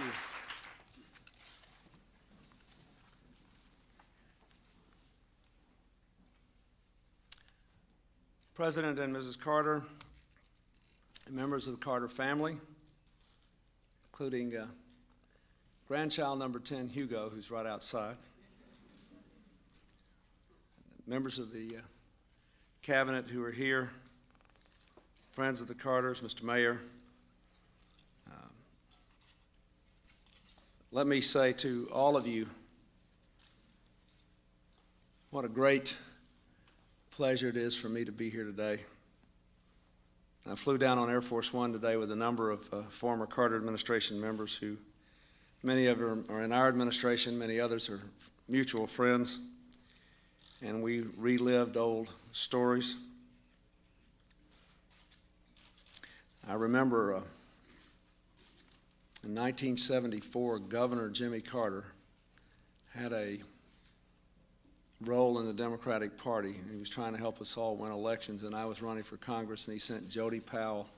you. President and Mrs. Carter, members of the Carter family, including grandchild number 10, Hugo, who's right outside, members of the cabinet who are here, friends of the Carters, Mr. Mayor, let me say to all of you, what a great pleasure it is for me to be here today. I flew down on Air Force One today with a number of former Carter administration members who, many of them are in our administration, many others are mutual friends, and we relived old stories. I remember in 1974, Governor Jimmy Carter had a role in the Democratic Party. He was trying to help us all win elections, and I was running for Congress, and he sent Jody Powell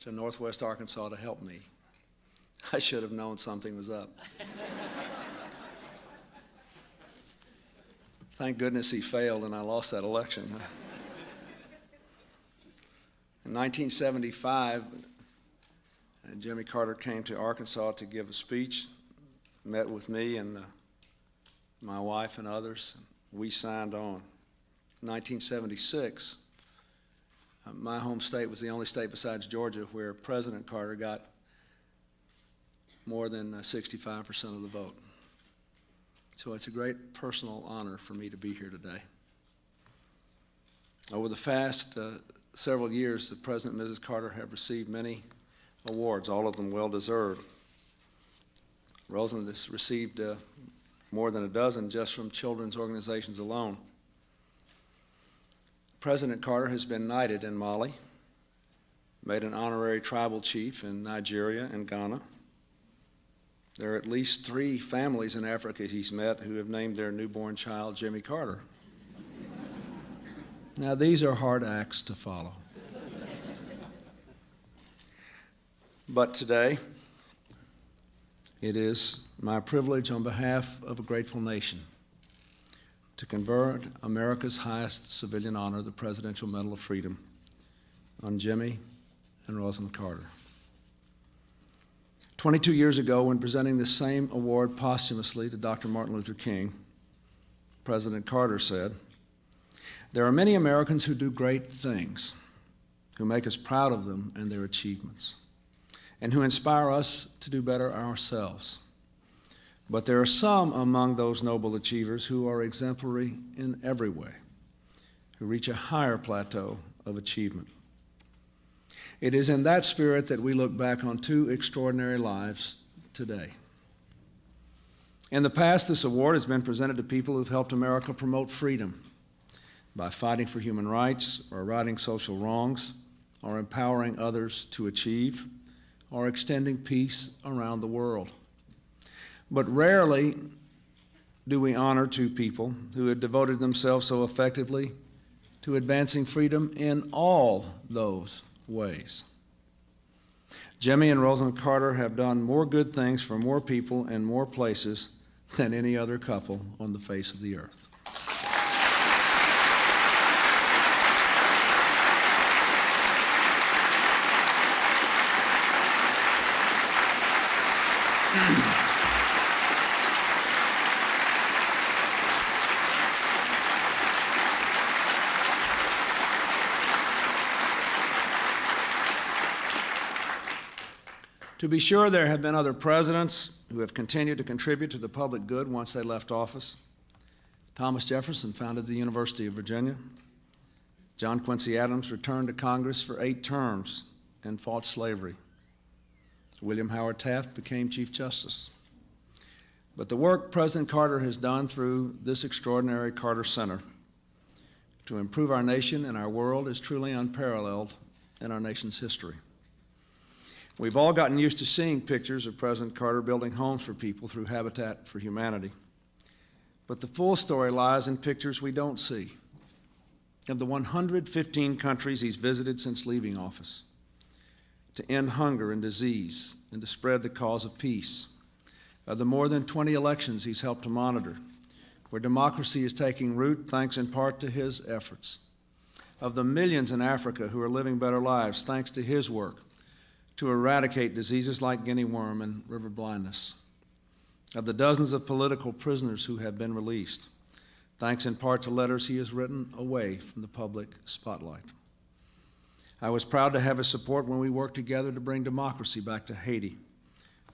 to Northwest Arkansas to help me. I should have known something was up. Thank goodness he failed and I lost that election. In 1975, Jimmy Carter came to Arkansas to give a speech, met with me and my wife and others. We signed on. In 1976, my home state was the only state besides Georgia where President Carter got more than 65% of the vote. So it's a great personal honor for me to be here today. Over the past several years, the President and Mrs. Carter have received many awards, all of them well-deserved. Rosalynn has received more than a dozen just from children's organizations alone. President Carter has been knighted in Mali, made an honorary tribal chief in Nigeria and Ghana. There are at least 3 families in Africa he's met who have named their newborn child Jimmy Carter. Now, these are hard acts to follow. But today, it is my privilege on behalf of a grateful nation to confer America's highest civilian honor, the Presidential Medal of Freedom, on Jimmy and Rosalynn Carter. 22 years ago, when presenting the same award posthumously to Dr. Martin Luther King, President Carter said, "There are many Americans who do great things, who make us proud of them and their achievements, and who inspire us to do better ourselves. But there are some among those noble achievers who are exemplary in every way, who reach a higher plateau of achievement. It is in that spirit that we look back on 2 extraordinary lives today. In the past, this award has been presented to people who've helped America promote freedom by fighting for human rights or righting social wrongs or empowering others to achieve or extending peace around the world. But rarely do we honor 2 people who had devoted themselves so effectively to advancing freedom in all those ways. Jimmy and Rosalynn Carter have done more good things for more people in more places than any other couple on the face of the earth. To be sure, there have been other presidents who have continued to contribute to the public good once they left office. Thomas Jefferson founded the University of Virginia. John Quincy Adams returned to Congress for 8 terms and fought slavery. William Howard Taft became Chief Justice. But the work President Carter has done through this extraordinary Carter Center to improve our nation and our world is truly unparalleled in our nation's history. We've all gotten used to seeing pictures of President Carter building homes for people through Habitat for Humanity. But the full story lies in pictures we don't see. Of the 115 countries he's visited since leaving office, to end hunger and disease and to spread the cause of peace, of the more than 20 elections he's helped to monitor, where democracy is taking root thanks in part to his efforts, of the millions in Africa who are living better lives thanks to his work to eradicate diseases like guinea worm and river blindness, of the dozens of political prisoners who have been released, thanks in part to letters he has written away from the public spotlight. I was proud to have his support when we worked together to bring democracy back to Haiti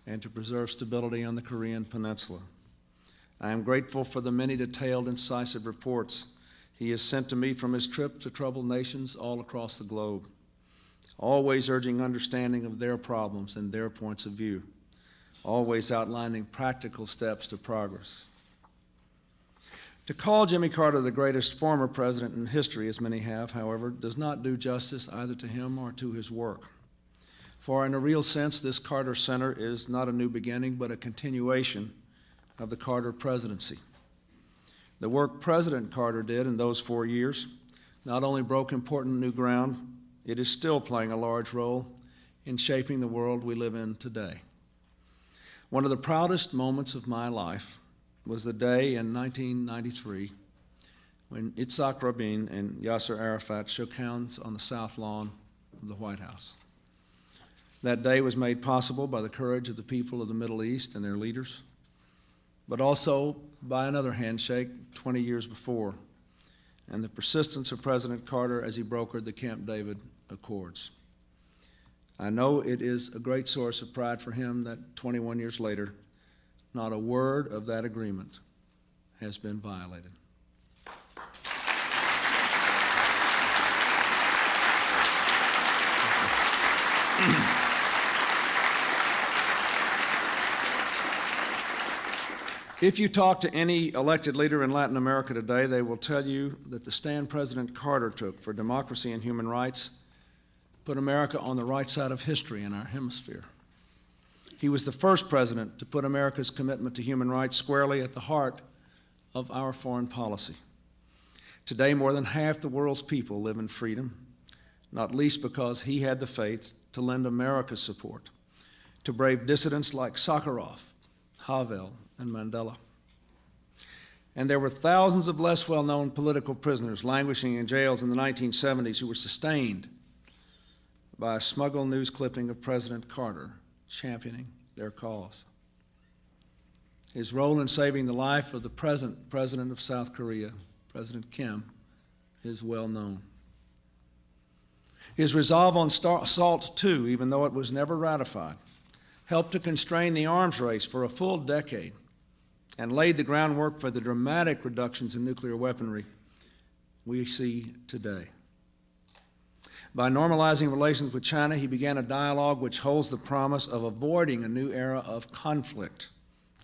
and to preserve stability on the Korean Peninsula. I am grateful for the many detailed, incisive reports he has sent to me from his trip to troubled nations all across the globe, always urging understanding of their problems and their points of view, always outlining practical steps to progress. To call Jimmy Carter the greatest former president in history, as many have, however, does not do justice either to him or to his work. For in a real sense, this Carter Center is not a new beginning, but a continuation of the Carter presidency. The work President Carter did in those 4 years not only broke important new ground, it is still playing a large role in shaping the world we live in today. One of the proudest moments of my life was the day in 1993 when Yitzhak Rabin and Yasser Arafat shook hands on the south lawn of the White House. That day was made possible by the courage of the people of the Middle East and their leaders, but also by another handshake 20 years before, and the persistence of President Carter as he brokered the Camp David Accords. I know it is a great source of pride for him that 21 years later, not a word of that agreement has been violated. If you talk to any elected leader in Latin America today, they will tell you that the stand President Carter took for democracy and human rights put America on the right side of history in our hemisphere. He was the first president to put America's commitment to human rights squarely at the heart of our foreign policy. Today, more than half the world's people live in freedom, not least because he had the faith to lend America's support to brave dissidents like Sakharov, Havel, and Mandela. And there were thousands of less well-known political prisoners languishing in jails in the 1970s who were sustained by a smuggled news clipping of President Carter championing their cause. His role in saving the life of the present president of South Korea, President Kim, is well known. His resolve on SALT II, even though it was never ratified, helped to constrain the arms race for a full decade and laid the groundwork for the dramatic reductions in nuclear weaponry we see today. By normalizing relations with China, he began a dialogue which holds the promise of avoiding a new era of conflict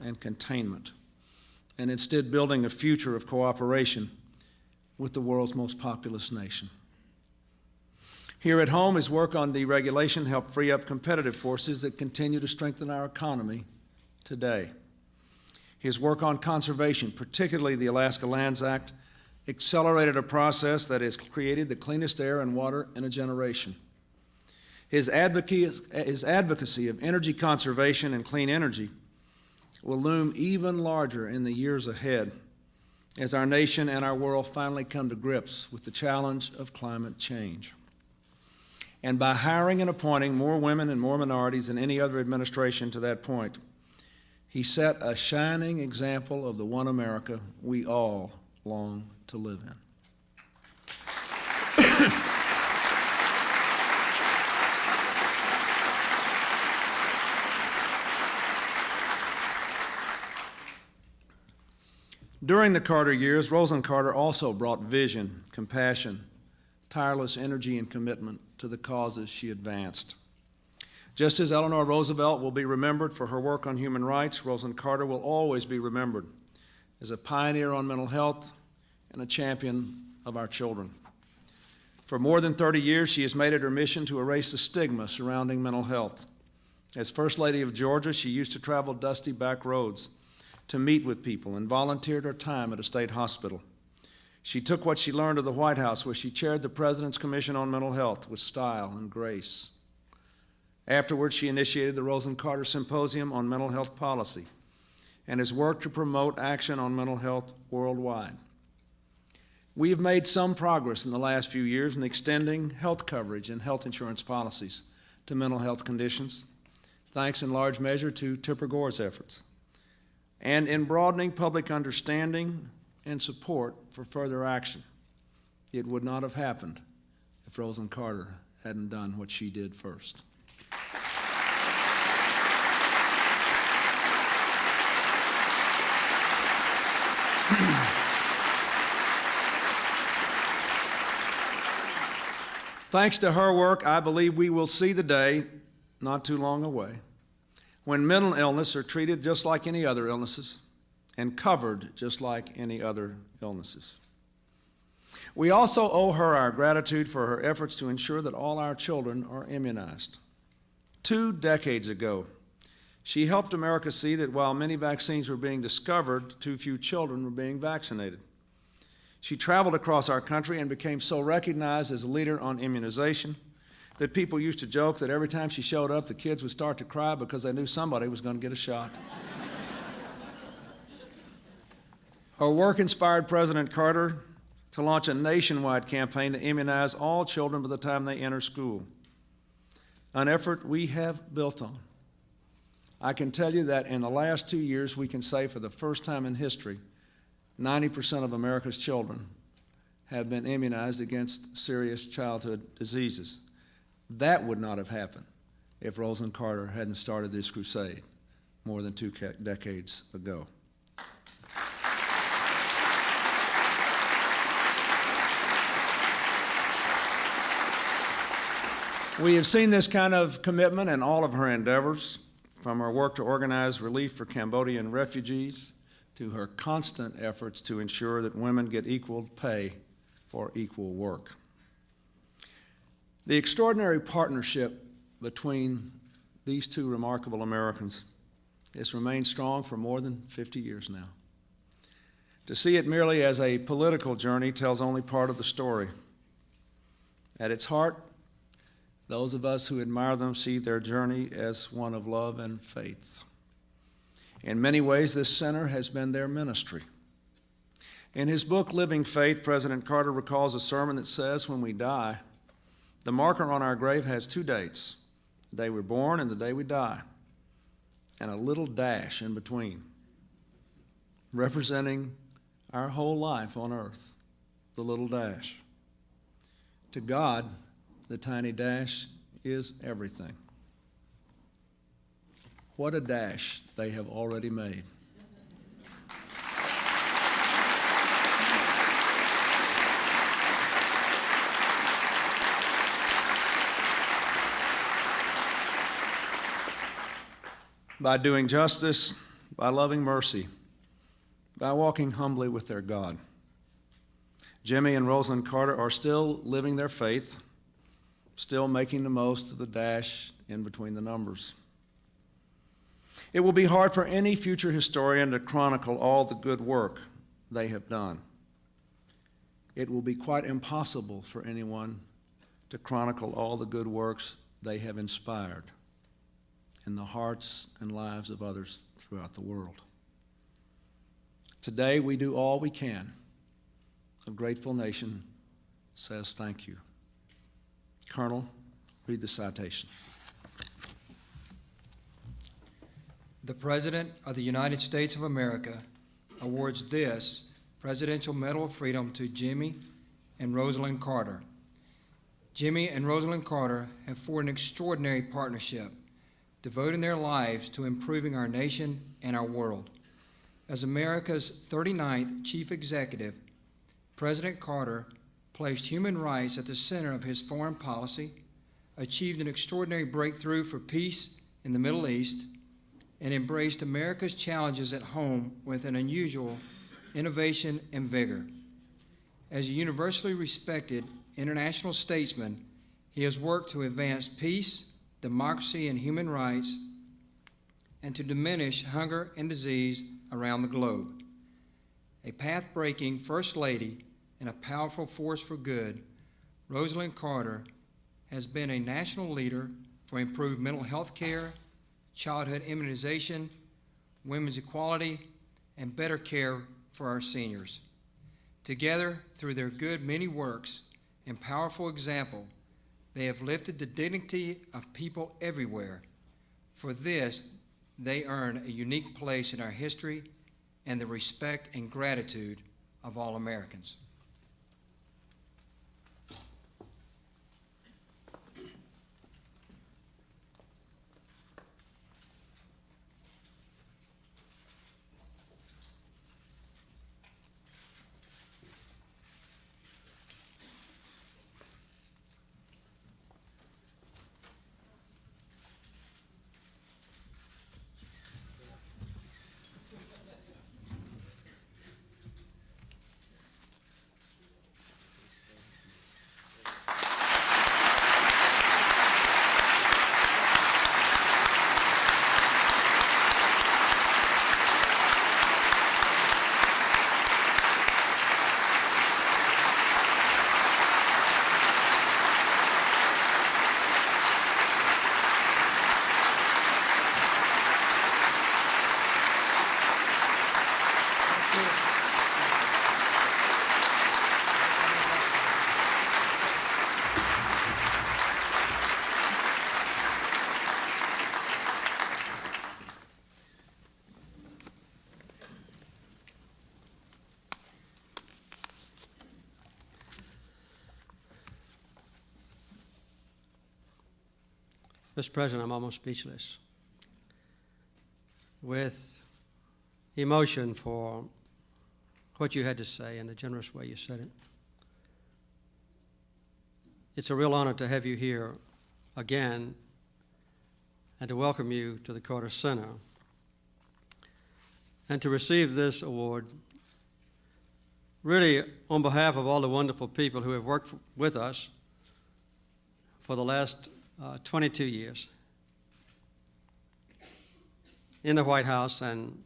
and containment, and instead building a future of cooperation with the world's most populous nation. Here at home, his work on deregulation helped free up competitive forces that continue to strengthen our economy today. His work on conservation, particularly the Alaska Lands Act, accelerated a process that has created the cleanest air and water in a generation. His advocacy of energy conservation and clean energy will loom even larger in the years ahead as our nation and our world finally come to grips with the challenge of climate change. And by hiring and appointing more women and more minorities than any other administration to that point, he set a shining example of the one America we all long to live in. During the Carter years, Rosalynn Carter also brought vision, compassion, tireless energy, and commitment to the causes she advanced. Just as Eleanor Roosevelt will be remembered for her work on human rights, Rosalynn Carter will always be remembered as a pioneer on mental health and a champion of our children. For more than 30 years, she has made it her mission to erase the stigma surrounding mental health. As First Lady of Georgia, she used to travel dusty back roads to meet with people and volunteered her time at a state hospital. She took what she learned of the White House, where she chaired the President's Commission on Mental Health, with style and grace. Afterwards, she initiated the Rosalynn Carter Symposium on Mental Health Policy, and has worked to promote action on mental health worldwide. We have made some progress in the last few years in extending health coverage and health insurance policies to mental health conditions, thanks in large measure to Tipper Gore's efforts, and in broadening public understanding and support for further action. It would not have happened if Rosalynn Carter hadn't done what she did first. Thanks to her work, I believe we will see the day, not too long away, when mental illness are treated just like any other illnesses and covered just like any other illnesses. We also owe her our gratitude for her efforts to ensure that all our children are immunized. 2 decades ago, she helped America see that while many vaccines were being discovered, too few children were being vaccinated. She traveled across our country and became so recognized as a leader on immunization that people used to joke that every time she showed up, the kids would start to cry because they knew somebody was going to get a shot. Her work inspired President Carter to launch a nationwide campaign to immunize all children by the time they enter school, an effort we have built on. I can tell you that in the last 2 years, we can say for the first time in history, 90% of America's children have been immunized against serious childhood diseases. That would not have happened if Rosalynn Carter hadn't started this crusade more than 2 decades ago. We have seen this kind of commitment in all of her endeavors, from her work to organize relief for Cambodian refugees to her constant efforts to ensure that women get equal pay for equal work. The extraordinary partnership between these 2 remarkable Americans has remained strong for more than 50 years now. To see it merely as a political journey tells only part of the story. At its heart, those of us who admire them see their journey as one of love and faith. In many ways, this center has been their ministry. In his book, Living Faith, President Carter recalls a sermon that says, when we die, the marker on our grave has 2 dates, the day we're born and the day we die, and a little dash in between, representing our whole life on earth, the little dash. To God, the tiny dash is everything. What a dash they have already made. By doing justice, by loving mercy, by walking humbly with their God. Jimmy and Rosalynn Carter are still living their faith, still making the most of the dash in between the numbers. It will be hard for any future historian to chronicle all the good work they have done. It will be quite impossible for anyone to chronicle all the good works they have inspired in the hearts and lives of others throughout the world. Today, we do all we can. A grateful nation says thank you. Colonel, read the citation. The President of the United States of America awards this Presidential Medal of Freedom to Jimmy and Rosalynn Carter. Jimmy and Rosalynn Carter have forged an extraordinary partnership, devoting their lives to improving our nation and our world. As America's 39th Chief Executive, President Carter placed human rights at the center of his foreign policy, achieved an extraordinary breakthrough for peace in the Middle East, and embraced America's challenges at home with an unusual innovation and vigor. As a universally respected international statesman, he has worked to advance peace, democracy, and human rights, and to diminish hunger and disease around the globe. A path-breaking First Lady and a powerful force for good, Rosalynn Carter has been a national leader for improved mental health care, childhood immunization, women's equality, and better care for our seniors. Together, through their good many works and powerful example, they have lifted the dignity of people everywhere. For this, they earn a unique place in our history and the respect and gratitude of all Americans. Mr. President, I'm almost speechless with emotion for what you had to say and the generous way you said it. It's a real honor to have you here again and to welcome you to the Carter Center and to receive this award really on behalf of all the wonderful people who have worked with us for the last 22 years in the White House and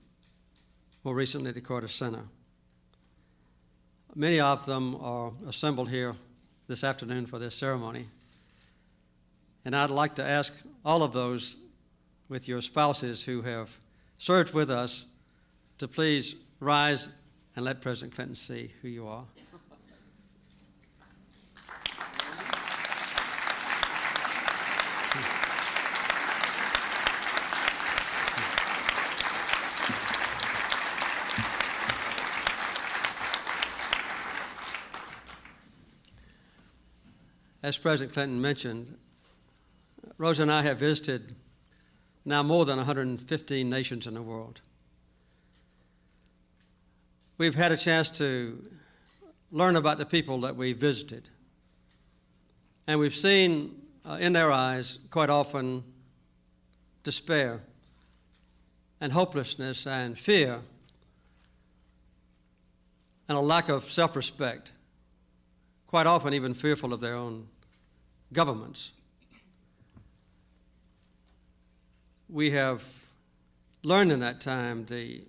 more recently the Carter Center. Many of them are assembled here this afternoon for this ceremony. And I'd like to ask all of those with your spouses who have served with us to please rise and let President Clinton see who you are. As President Clinton mentioned, Rosa and I have visited now more than 115 nations in the world. We've had a chance to learn about the people that we visited. And we've seen in their eyes quite often despair and hopelessness and fear and a lack of self-respect, quite often even fearful of their own governments. We have learned in that time the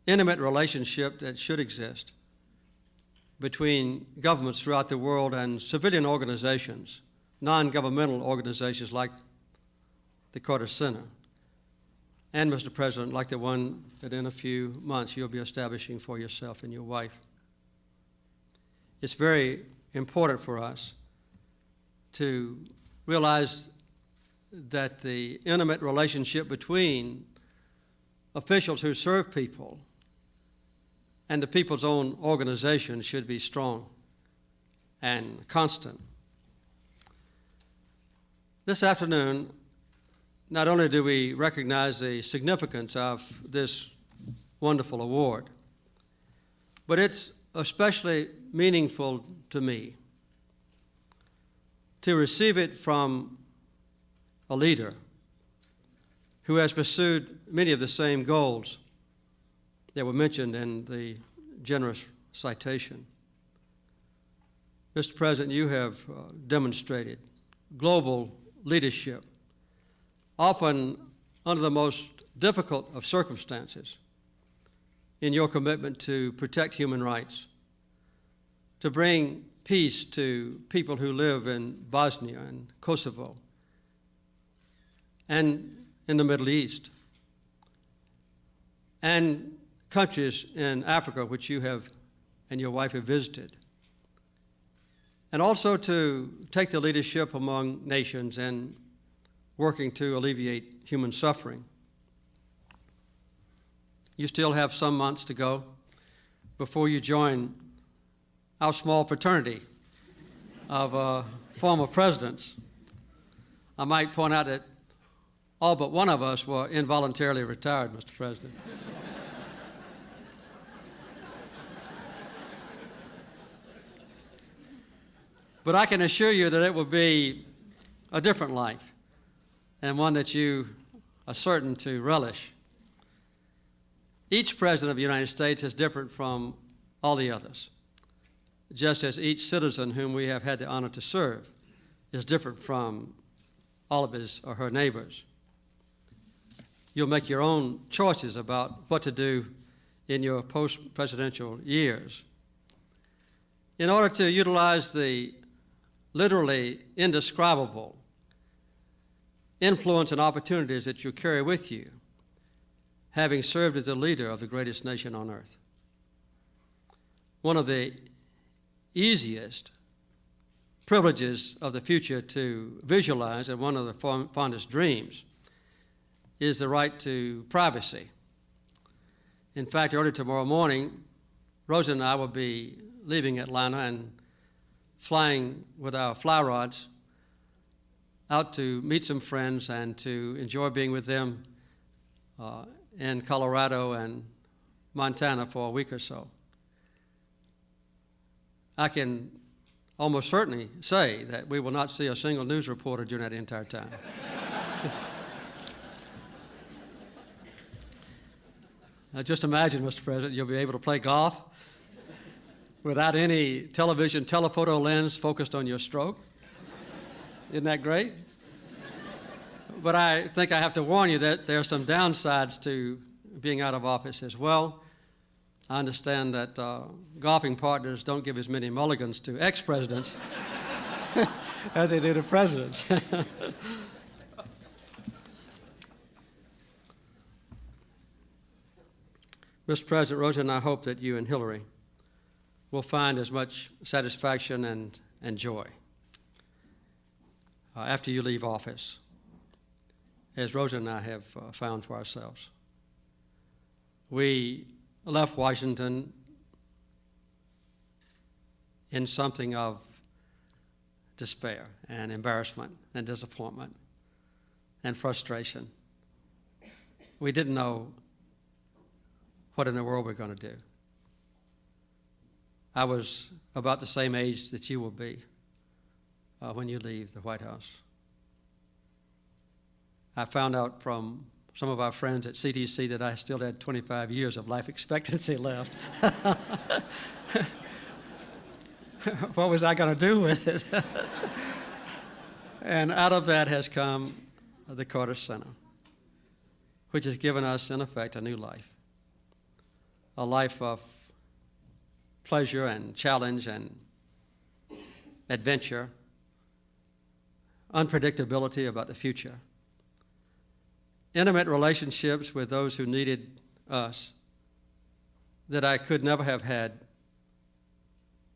intimate relationship that should exist between governments throughout the world and civilian organizations, non-governmental organizations like the Carter Center, and, Mr. President, like the one that in a few months you'll be establishing for yourself and your wife. It's very important for us to realize that the intimate relationship between officials who serve people and the people's own organization should be strong and constant. This afternoon, not only do we recognize the significance of this wonderful award, but it's especially meaningful to me to receive it from a leader who has pursued many of the same goals that were mentioned in the generous citation. Mr. President, you have demonstrated global leadership, often under the most difficult of circumstances, in your commitment to protect human rights, to bring peace to people who live in Bosnia and Kosovo and in the Middle East, and countries in Africa which you have and your wife have visited. And also to take the leadership among nations in working to alleviate human suffering. You still have some months to go before you join our small fraternity of former presidents. I might point out that all but one of us were involuntarily retired, Mr. President. But I can assure you that it will be a different life, and one that you are certain to relish. Each president of the United States is different from all the others, just as each citizen whom we have had the honor to serve is different from all of his or her neighbors. You'll make your own choices about what to do in your post-presidential years. In order to utilize the literally indescribable influence and opportunities that you carry with you, having served as the leader of the greatest nation on earth. One of the easiest privileges of the future to visualize, and one of the fondest dreams, is the right to privacy. In fact, early tomorrow morning, Rosa and I will be leaving Atlanta and flying with our fly rods out to meet some friends and to enjoy being with them in Colorado and Montana for a week or so. I can almost certainly say that we will not see a single news reporter during that entire time. Now just imagine, Mr. President, you'll be able to play golf without any television telephoto lens focused on your stroke. Isn't that great? But I think I have to warn you that there are some downsides to being out of office as well. I understand that golfing partners don't give as many mulligans to ex-presidents as they do to presidents. Mr. President, Rosa and I hope that you and Hillary will find as much satisfaction and joy after you leave office as Rosa and I have found for ourselves. We left Washington in something of despair and embarrassment and disappointment and frustration. We didn't know what in the world we're going to do. I was about the same age that you will be when you leave the White House. I found out from some of our friends at CDC that I still had 25 years of life expectancy left. What was I going to do with it? And out of that has come the Carter Center, which has given us, in effect, a new life, a life of pleasure and challenge and adventure, unpredictability about the future, intimate relationships with those who needed us that I could never have had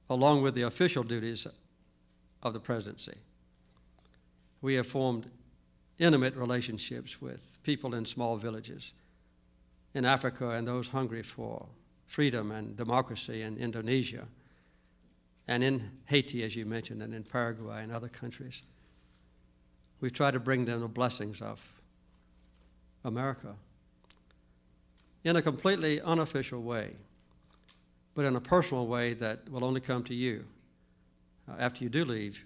along with the official duties of the presidency. We have formed intimate relationships with people in small villages in Africa and those hungry for freedom and democracy in Indonesia and in Haiti, as you mentioned, and in Paraguay and other countries. We try to bring them the blessings of America in a completely unofficial way, but in a personal way that will only come to you after you do leave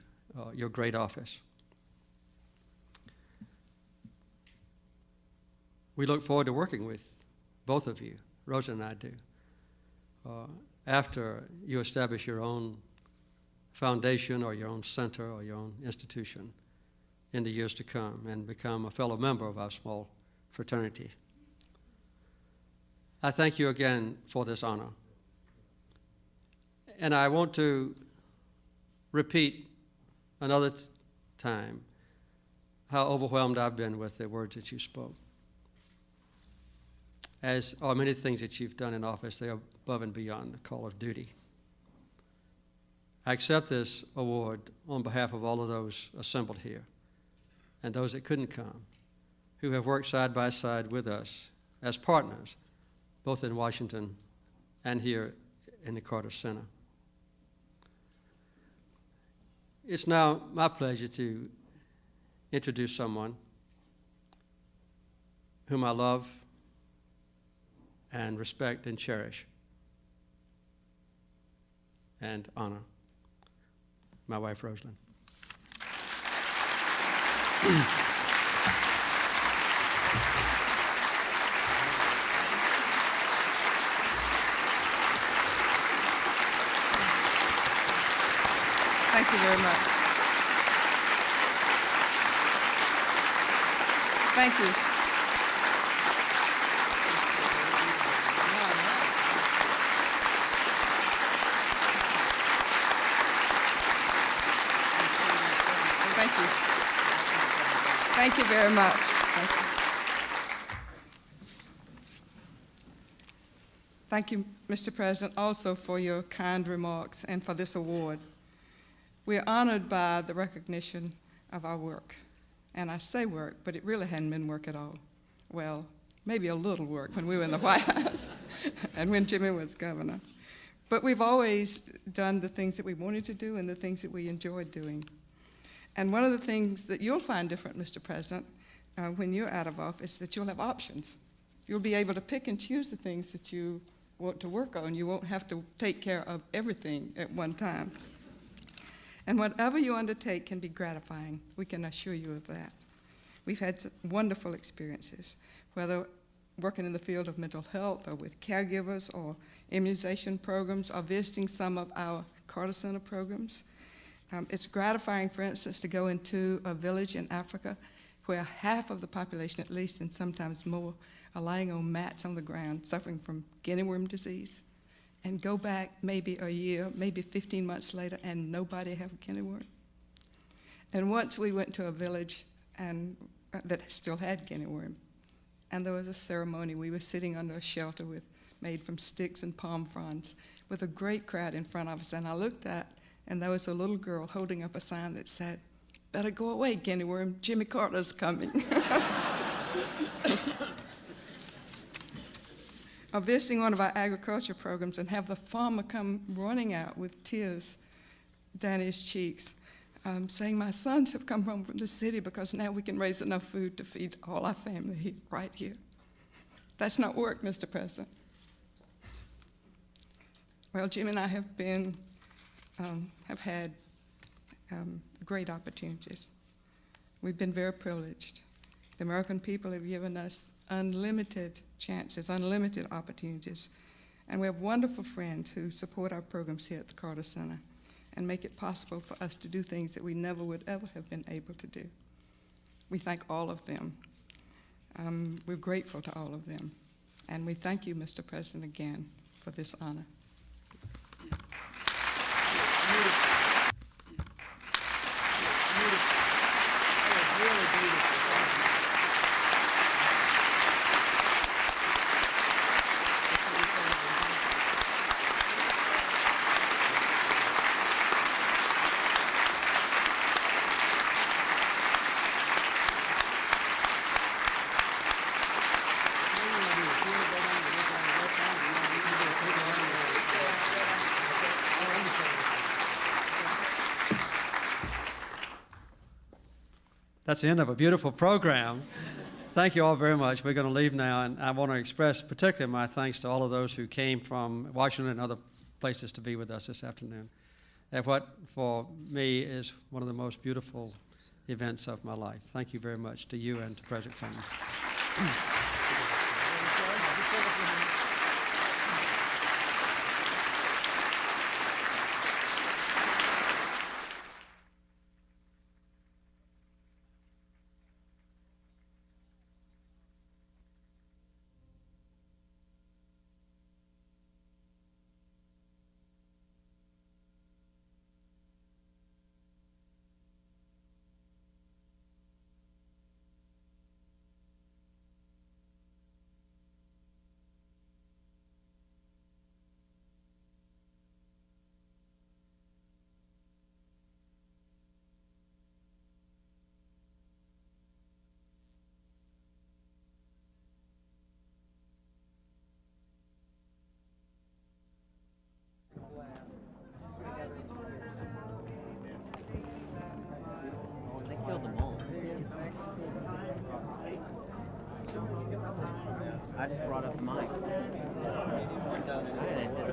your great office. We look forward to working with both of you, Rosa and I do, after you establish your own foundation or your own center or your own institution in the years to come and become a fellow member of our small fraternity. I thank you again for this honor. And I want to repeat another time how overwhelmed I've been with the words that you spoke. as are many things that you've done in office. They are above and beyond the call of duty. I accept this award on behalf of all of those assembled here and those that couldn't come, who have worked side by side with us as partners, both in Washington and here in the Carter Center. It's now my pleasure to introduce someone whom I love and respect and cherish and honor, my wife, Rosalynn. Thank you very much. Thank you. Thank you. Thank you very much. Thank you. Thank you, Mr. President, also for your kind remarks and for this award. We are honored by the recognition of our work. And I say work, but it really hadn't been work at all. Well, maybe a little work when we were in the White House and when Jimmy was governor. But we've always done the things that we wanted to do and the things that we enjoyed doing. And one of the things that you'll find different, Mr. President, when you're out of office, that you'll have options. You'll be able to pick and choose the things that you want to work on. You won't have to take care of everything at one time. And whatever you undertake can be gratifying. We can assure you of that. We've had some wonderful experiences, whether working in the field of mental health or with caregivers or immunization programs or visiting some of our Carter Center programs. It's gratifying, for instance, to go into a village in Africa where half of the population, at least, and sometimes more, are lying on mats on the ground suffering from guinea worm disease, and go back maybe a year, maybe 15 months later, and nobody have guinea worm. And once we went to a village that still had guinea worm, and there was a ceremony. We were sitting under a shelter made from sticks and palm fronds with a great crowd in front of us, and I looked at, and there was a little girl holding up a sign that said, "Better go away, guinea worm, Jimmy Carter's coming." Or visiting one of our agriculture programs and have the farmer come running out with tears down his cheeks, saying, "My sons have come home from the city because now we can raise enough food to feed all our family right here." That's not work, Mr. President. Well, Jim and I have had great opportunities. We've been very privileged. The American people have given us unlimited chances, unlimited opportunities. And we have wonderful friends who support our programs here at the Carter Center and make it possible for us to do things that we never would ever have been able to do. We thank all of them. We're grateful to all of them. And we thank you, Mr. President, again for this honor. That's the end of a beautiful program. Thank you all very much. We're going to leave now, and I want to express particularly my thanks to all of those who came from Washington and other places to be with us this afternoon at what, for me, is one of the most beautiful events of my life. Thank you very much to you and to President Clinton. I just brought up the mic. I didn't anticipate